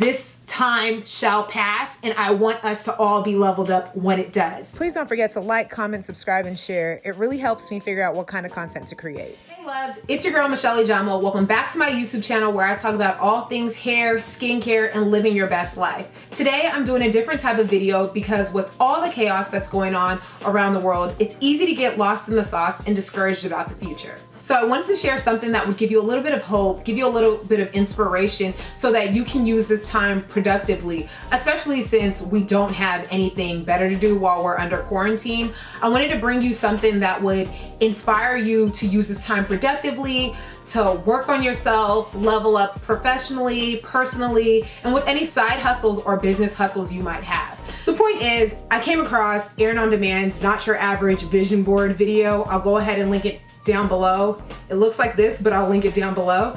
This time shall pass, and I want us to all be leveled up when it does. Please don't forget to like, comment, subscribe, and share. It really helps me figure out what kind of content to create. Hey loves, it's your girl Michelle Jamo. Welcome back to my YouTube channel where I talk about all things hair, skincare, and living your best life. Today I'm doing a different type of video because with all the chaos that's going on around the world, it's easy to get lost in the sauce and discouraged about the future. So I wanted to share something that would give you a little bit of hope, give you a little bit of inspiration so that you can use this time productively, especially since we don't have anything better to do while we're under quarantine. I wanted to bring you something that would inspire you to use this time productively, to work on yourself, level up professionally, personally, and with any side hustles or business hustles you might have. The point is, I came across Erin on Demand's Not Your Average Vision Board video. I'll go ahead and link it down below. It looks like this, but I'll link it down below.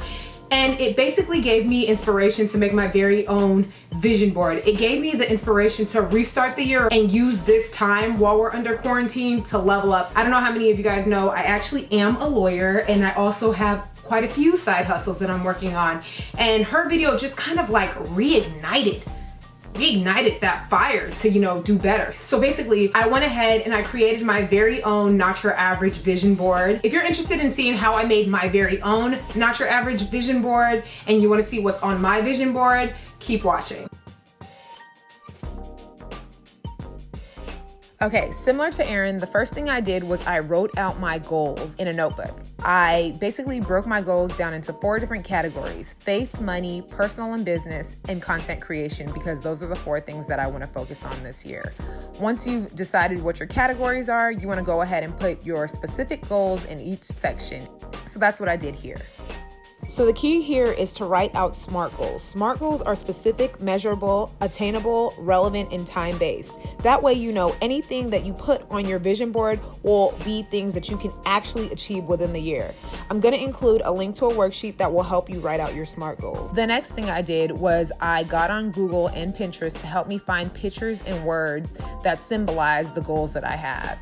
And it basically gave me inspiration to make my very own vision board. It gave me the inspiration to restart the year and use this time while we're under quarantine to level up. I don't know how many of you guys know, I actually am a lawyer and I also have quite a few side hustles that I'm working on. And her video just kind of like reignited that fire to, do better. So basically, I went ahead and I created my very own Not Your Average Vision Board. If you're interested in seeing how I made my very own Not Your Average Vision Board and you want to see what's on my vision board, keep watching. Okay, similar to Erin, the first thing I did was I wrote out my goals in a notebook. I basically broke my goals down into 4 different categories: faith, money, personal and business, and content creation, because those are the 4 things that I want to focus on this year. Once you've decided what your categories are, you want to go ahead and put your specific goals in each section. So that's what I did here. So the key here is to write out SMART goals. SMART goals are specific, measurable, attainable, relevant, and time-based. That way you know anything that you put on your vision board will be things that you can actually achieve within the year. I'm going to include a link to a worksheet that will help you write out your SMART goals. The next thing I did was I got on Google and Pinterest to help me find pictures and words that symbolize the goals that I have.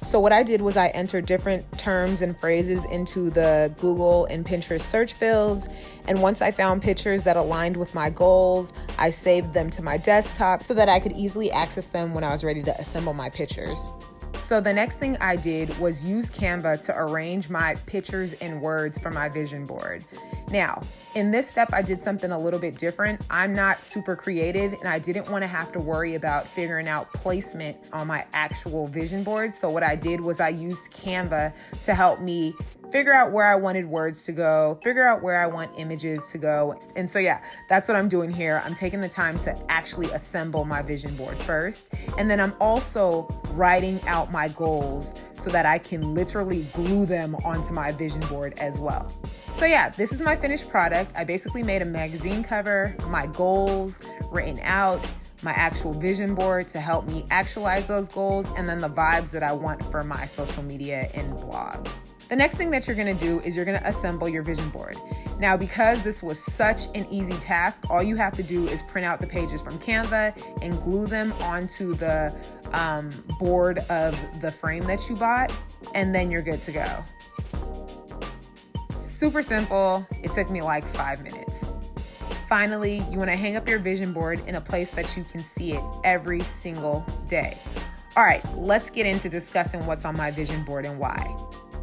So what I did was I entered different terms and phrases into the Google and Pinterest search fields. And once I found pictures that aligned with my goals, I saved them to my desktop so that I could easily access them when I was ready to assemble my pictures. So the next thing I did was use Canva to arrange my pictures and words for my vision board. Now, in this step, I did something a little bit different. I'm not super creative and I didn't want to have to worry about figuring out placement on my actual vision board. So what I did was I used Canva to help me figure out where I wanted words to go, figure out where I want images to go. And so yeah, that's what I'm doing here. I'm taking the time to actually assemble my vision board first. And then I'm also writing out my goals so that I can literally glue them onto my vision board as well. So yeah, this is my finished product. I basically made a magazine cover, my goals written out, my actual vision board to help me actualize those goals, and then the vibes that I want for my social media and blog. The next thing that you're gonna do is you're gonna assemble your vision board. Now, because this was such an easy task, all you have to do is print out the pages from Canva and glue them onto the board of the frame that you bought, and then you're good to go. Super simple. It took me like 5 minutes. Finally, you wanna hang up your vision board in a place that you can see it every single day. All right, let's get into discussing what's on my vision board and why.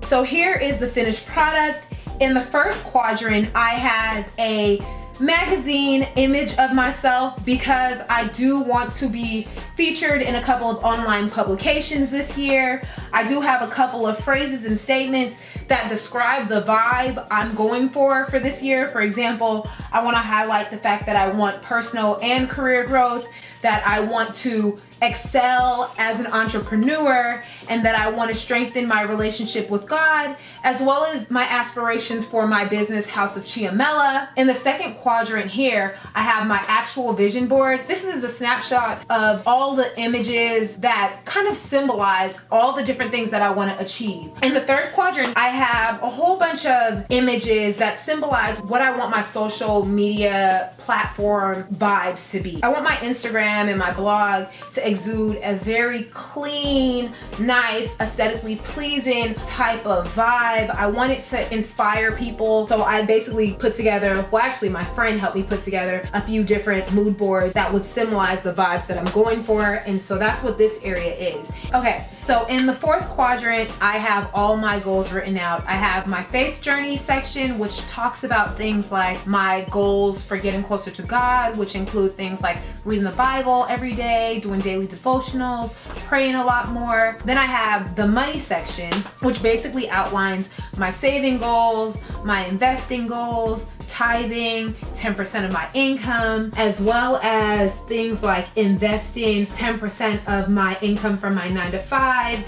So here is the finished product. In the first quadrant, I have a magazine image of myself because I do want to be featured in a couple of online publications this year. I do have a couple of phrases and statements that describe the vibe I'm going for this year. For example, I want to highlight the fact that I want personal and career growth, that I want to excel as an entrepreneur, and that I want to strengthen my relationship with God, as well as my aspirations for my business, House of Chiamella. In the second quadrant here, I have my actual vision board. This is a snapshot of all the images that kind of symbolize all the different things that I want to achieve. In the third quadrant, I have a whole bunch of images that symbolize what I want my social media platform vibes to be. I want my Instagram and my blog to exude a very clean, nice, aesthetically pleasing type of vibe. I want it to inspire people. So I basically put together, well, actually my friend helped me put together a few different mood boards that would symbolize the vibes that I'm going for. And so that's what this area is. Okay, so in the fourth quadrant, I have all my goals written out. I have my faith journey section, which talks about things like my goals for getting closer to God, which include things like reading the Bible every day, doing daily devotionals, praying a lot more. Then I have the money section, which basically outlines my saving goals, my investing goals, tithing 10% of my income, as well as things like investing 10% of my income from my 9-to-5,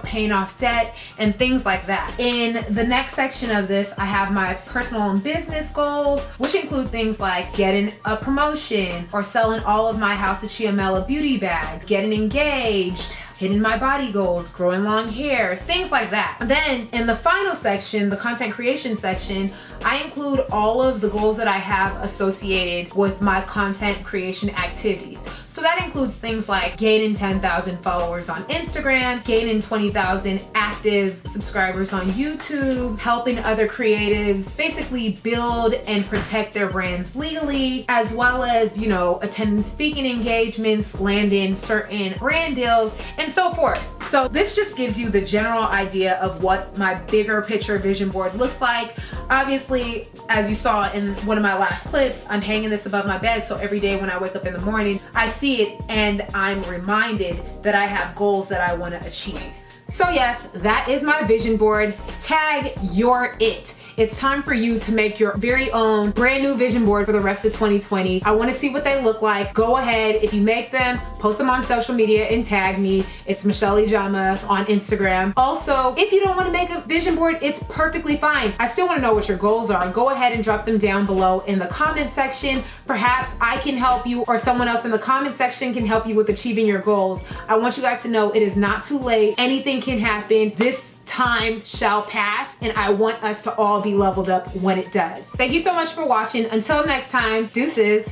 paying off debt and things like that. In the next section of this, I have my personal and business goals, which include things like getting a promotion or selling all of my House of Chiamela beauty bags, getting engaged, hitting my body goals, growing long hair, things like that. Then in the final section, the content creation section, I include all of the goals that I have associated with my content creation activities. So that includes things like gaining 10,000 followers on Instagram, gaining 20,000 active subscribers on YouTube, helping other creatives basically build and protect their brands legally, as well as, attending speaking engagements, landing certain brand deals, and so forth. So this just gives you the general idea of what my bigger picture vision board looks like. Obviously, as you saw in one of my last clips, I'm hanging this above my bed, so every day when I wake up in the morning, I see it and I'm reminded that I have goals that I want to achieve. So yes, that is my vision board. Tag your it. It's time for you to make your very own brand new vision board for the rest of 2020. I want to see what they look like. Go ahead. If you make them, post them on social media and tag me. It's Michelle Ijama on Instagram. Also, if you don't want to make a vision board, it's perfectly fine. I still want to know what your goals are. Go ahead and drop them down below in the comment section. Perhaps I can help you or someone else in the comment section can help you with achieving your goals. I want you guys to know it is not too late. Anything can happen. This time shall pass, and I want us to all be leveled up when it does. Thank you so much for watching. Until next time, deuces.